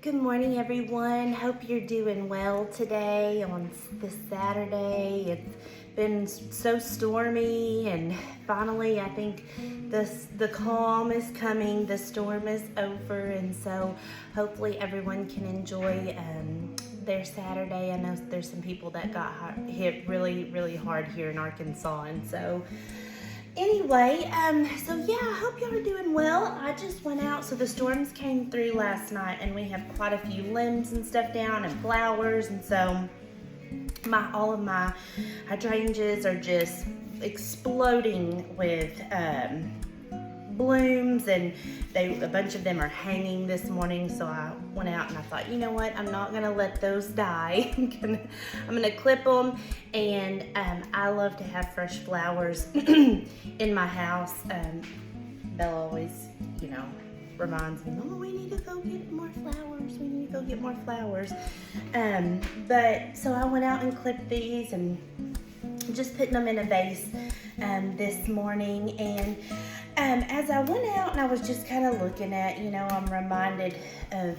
Good morning, everyone. Hope you're doing well today on this Saturday. It's been so stormy, and finally I think the calm is coming. The storm is over, and so hopefully everyone can enjoy their Saturday. I know there's some people that got hit really hard here in Arkansas, and so anyway, so yeah, I hope y'all are doing well. I just went out, so the storms came through last night, and we have quite a few limbs and stuff down and flowers, and so all of my hydrangeas are just exploding with blooms, and a bunch of them are hanging this morning. So I went out and I thought, you know what, I'm not gonna let those die. I'm gonna clip them, and I love to have fresh flowers in my house. Bella always, reminds me, Mama, we need to go get more flowers. We need to go get more flowers. But so I went out and clipped these and just putting them in a vase this morning. And as I went out and I was just kind of looking at, I'm reminded of,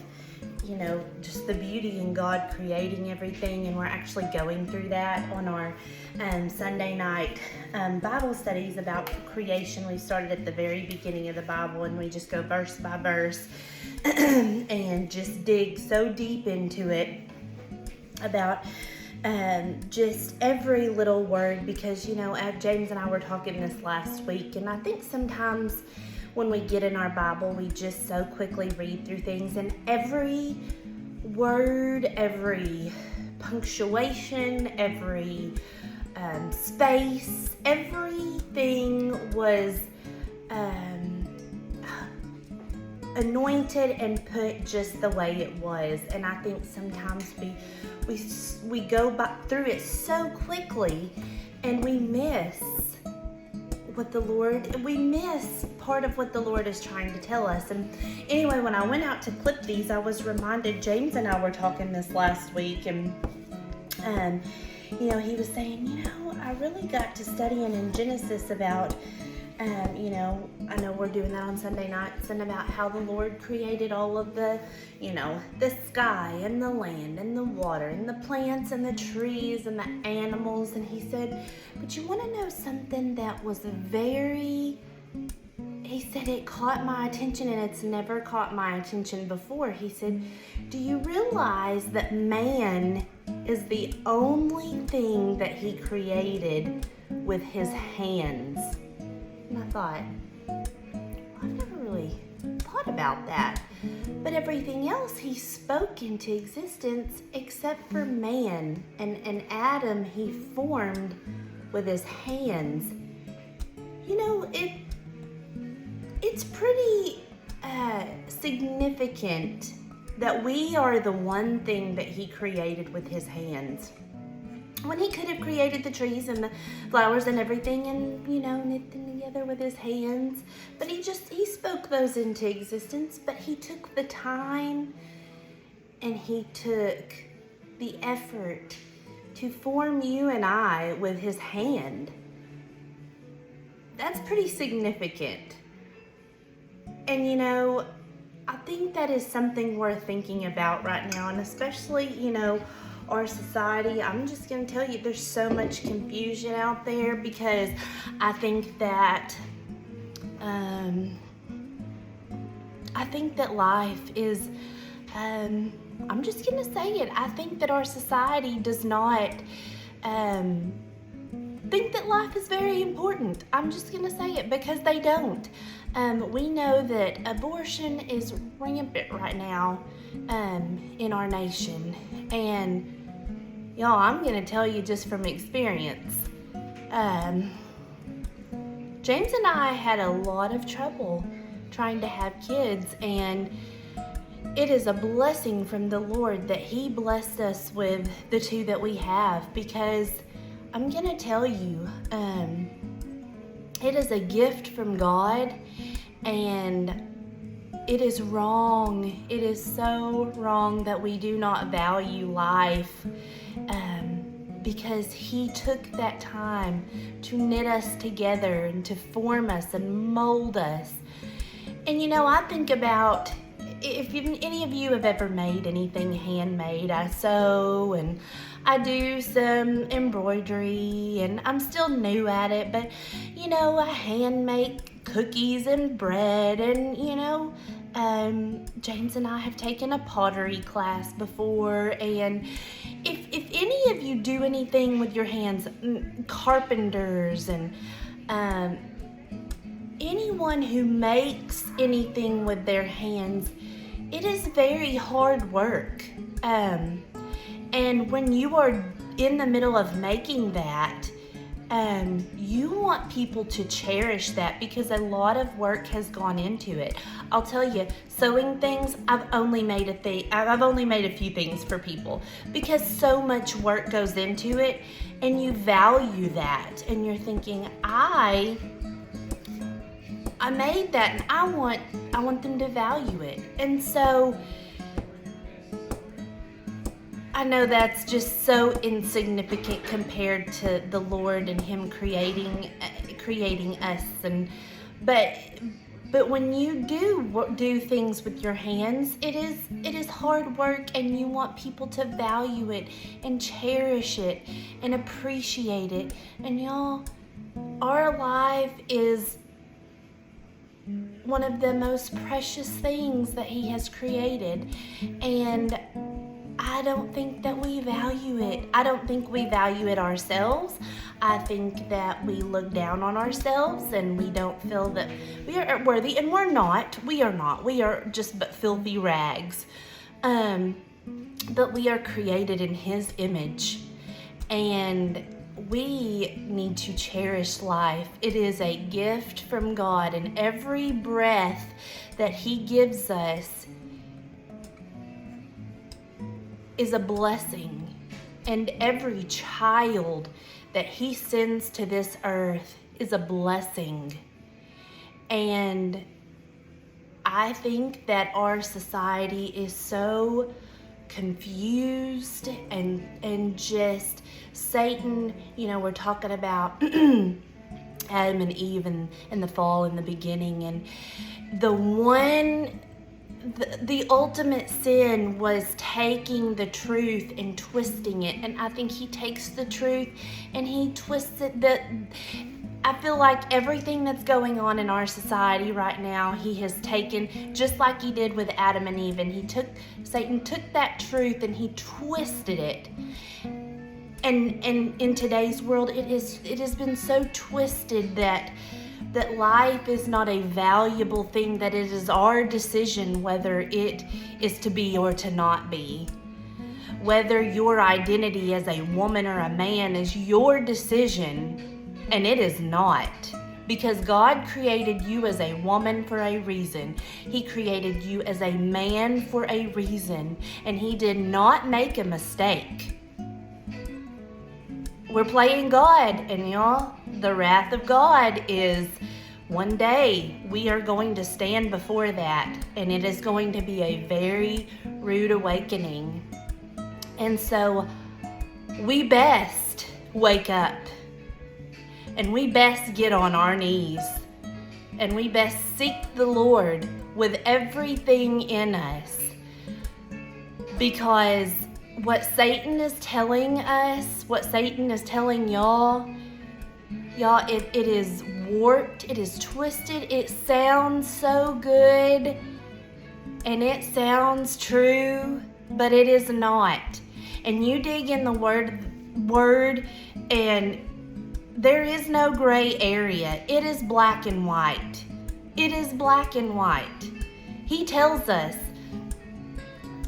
just the beauty in God creating everything. And we're actually going through that on our Sunday night Bible studies about creation. We started at the very beginning of the Bible, and we just go verse by verse and just dig so deep into it about just every little word, because James and I were talking this last week, and I think sometimes when we get in our Bible, we just so quickly read through things, and every word, every punctuation, every space, everything was anointed and put just the way it was. And I think sometimes we go through it so quickly, and we miss part of what the Lord is trying to tell us. And anyway, when I went out to clip these, I was reminded, James and I were talking this last week, and he was saying, I really got to studying in Genesis about I know we're doing that on Sunday nights, and about how the Lord created all of the sky and the land and the water and the plants and the trees and the animals. And he said, but you want to know something that was he said, it caught my attention, and it's never caught my attention before. He said, do you realize that man is the only thing that he created with his hands? And I thought, I've never really thought about that. But everything else he spoke into existence except for man. And Adam he formed with his hands. It's pretty significant that we are the one thing that he created with his hands, when he could have created the trees and the flowers and everything, and knit them together with his hands. But he spoke those into existence. But he took the time and he took the effort to form you and I with his hand. That's pretty significant. And I think that is something worth thinking about right now, and especially our society. I'm just going to tell you, there's so much confusion out there, because I think that life is, I'm just going to say it, I think that our society does not think that life is very important. I'm just going to say it, because they don't. We know that abortion is rampant right now in our nation, and y'all, I'm going to tell you just from experience. James and I had a lot of trouble trying to have kids, and it is a blessing from the Lord that he blessed us with the two that we have, because I'm going to tell you, it is a gift from God, and it is wrong. It is so wrong that we do not value life, because he took that time to knit us together and to form us and mold us. And I think about if any of you have ever made anything handmade, I sew and I do some embroidery, and I'm still new at it, but I hand make cookies and bread, and James and I have taken a pottery class before, and if any of you do anything with your hands, carpenters and anyone who makes anything with their hands, it is very hard work. And when you are in the middle of making that, you want people to cherish that because a lot of work has gone into it. I'll tell you, sewing things, I've only made a few things for people because so much work goes into it, and you value that, and you're thinking, I made that, and I want them to value it. And so I know that's just so insignificant compared to the Lord and Him creating us, but when you do things with your hands, it is hard work, and you want people to value it and cherish it and appreciate it. And y'all, our life is one of the most precious things that He has created, and I don't think that we value it. I don't think we value it ourselves. I think that we look down on ourselves, and we don't feel that we are worthy, and we're not. We are not. We are just but filthy rags. But we are created in His image, and we need to cherish life. It is a gift from God, and every breath that He gives us is a blessing, and every child that He sends to this earth is a blessing. And I think that our society is so confused and just Satan, we're talking about Adam and Eve and the fall in the beginning, and the ultimate sin was taking the truth and twisting it. And I think he takes the truth and he twists it. I feel like everything that's going on in our society right now, he has taken, just like he did with Adam and Eve, and Satan took that truth and he twisted it. And in today's world, it has been so twisted that life is not a valuable thing, that it is our decision whether it is to be or to not be. Whether your identity as a woman or a man is your decision, and it is not. Because God created you as a woman for a reason. He created you as a man for a reason, and He did not make a mistake. We're playing God, and y'all, the wrath of God is one day we are going to stand before that, and it is going to be a very rude awakening. And so we best wake up, and we best get on our knees, and we best seek the Lord with everything in us, because what Satan is telling us, what Satan is telling y'all, it is warped, it is twisted, it sounds so good, and it sounds true, but it is not. And you dig in the word, and there is no gray area. It is black and white. It is black and white. He tells us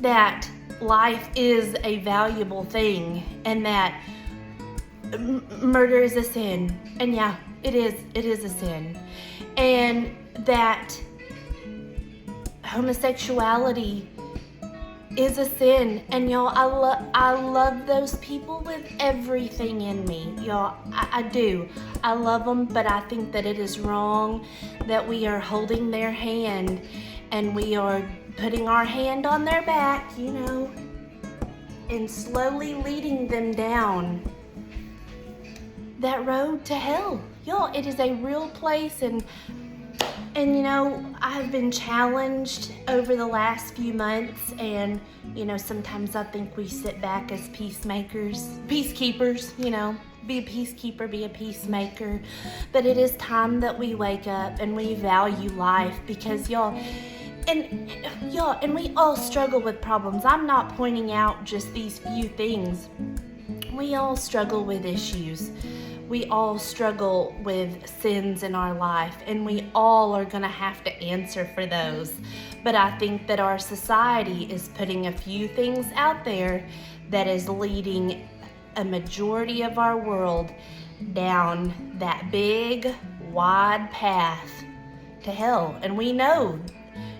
that life is a valuable thing, and that murder is a sin, and yeah, it is a sin, and that homosexuality is a sin. And y'all, I love those people with everything in me, y'all. I do. I love them, but I think that it is wrong that we are holding their hand and we are putting our hand on their back, and slowly leading them down that road to hell. Y'all, it is a real place, and And I've been challenged over the last few months, and sometimes I think we sit back as peacekeepers, be a peacekeeper, be a peacemaker. But it is time that we wake up and we value life, because y'all, and we all struggle with problems. I'm not pointing out just these few things. We all struggle with issues. We all struggle with sins in our life, and we all are going to have to answer for those. But I think that our society is putting a few things out there that is leading a majority of our world down that big, wide path to hell. And we know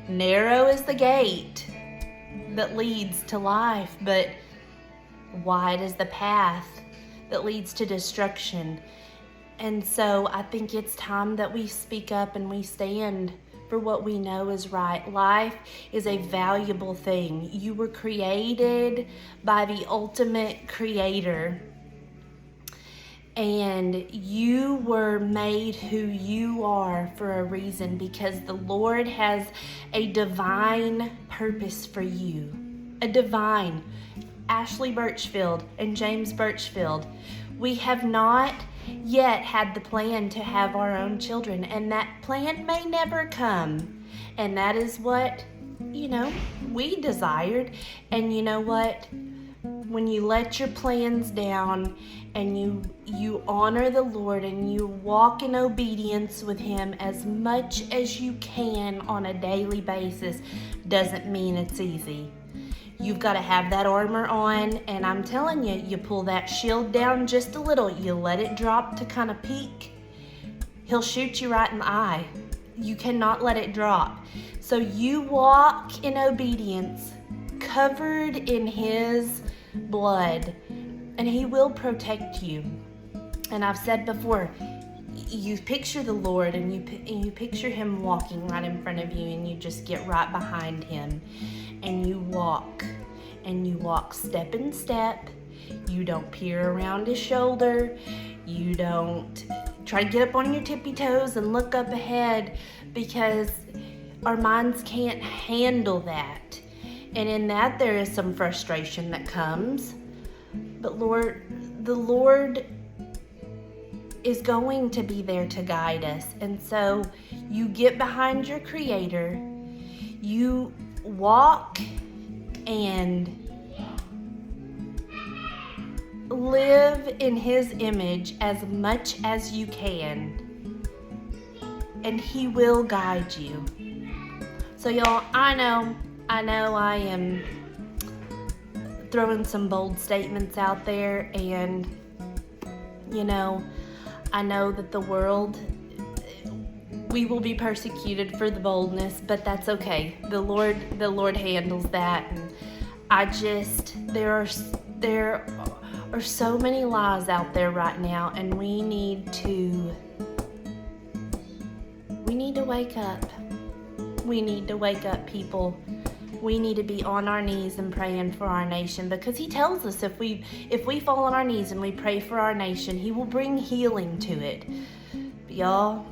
narrow is the gate that leads to life, but wide is the path that leads to destruction. And so I think it's time that we speak up and we stand for what we know is right. Life is a valuable thing. You were created by the ultimate creator, and you were made who you are for a reason, because the Lord has a divine purpose for you. A divine. Ashley Birchfield and James Birchfield, we have not yet had the plan to have our own children, and that plan may never come. And that is what, we desired. And you know what? When you let your plans down and you honor the Lord and you walk in obedience with Him as much as you can on a daily basis, doesn't mean it's easy. You've got to have that armor on, and I'm telling you, you pull that shield down just a little, you let it drop to kind of peek, He'll shoot you right in the eye. You cannot let it drop. So you walk in obedience, covered in His blood, and He will protect you. And I've said before, you picture the Lord, and you picture Him walking right in front of you, and you just get right behind Him, and you walk step in step. You don't peer around His shoulder. You don't try to get up on your tippy toes and look up ahead, because our minds can't handle that. And in that, there is some frustration that comes. But the Lord is going to be there to guide us. And so you get behind your Creator, you walk and live in His image as much as you can, and He will guide you. So y'all, I know I am throwing some bold statements out there, and I know that the world, we will be persecuted for the boldness, but that's okay. The Lord handles that. And there are so many lies out there right now, and we need to wake up. We need to wake up, people. We need to be on our knees and praying for our nation, because He tells us if we fall on our knees and we pray for our nation, He will bring healing to it. But y'all,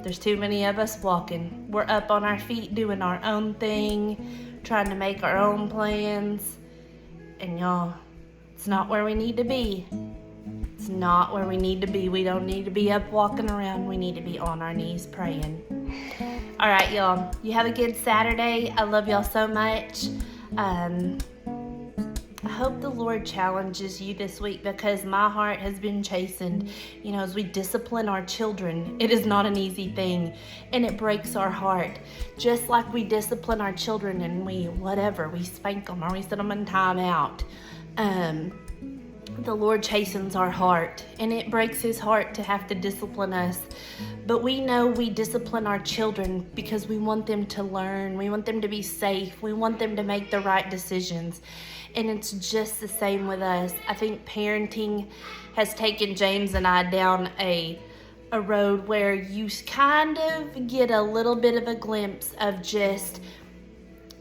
there's too many of us walking. We're up on our feet doing our own thing, trying to make our own plans. And y'all, it's not where we need to be. It's not where we need to be. We don't need to be up walking around. We need to be on our knees praying. All right, y'all. You have a good Saturday. I love y'all so much. I hope the Lord challenges you this week, because my heart has been chastened. As we discipline our children, it is not an easy thing, and it breaks our heart. Just like we discipline our children and we spank them or we set them in timeout. The Lord chastens our heart, and it breaks His heart to have to discipline us. But we know we discipline our children because we want them to learn. We want them to be safe. We want them to make the right decisions. And it's just the same with us. I think parenting has taken James and I down a road where you kind of get a little bit of a glimpse of just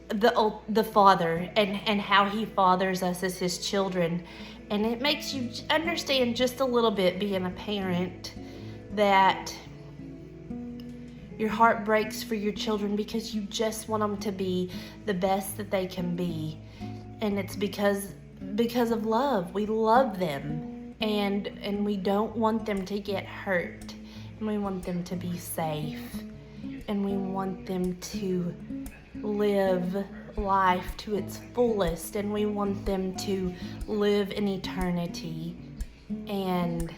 the Father and how He fathers us as His children. And it makes you understand just a little bit, being a parent, that Your heart breaks for your children because you just want them to be the best that they can be. And it's because of love. We love them, and we don't want them to get hurt. And we want them to be safe. And we want them to live life to its fullest. And we want them to live in eternity. And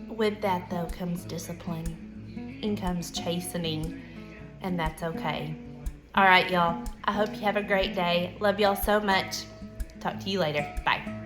with that, though, comes discipline and comes chastening, and that's okay. All right, y'all. I hope you have a great day. Love y'all so much. Talk to you later. Bye.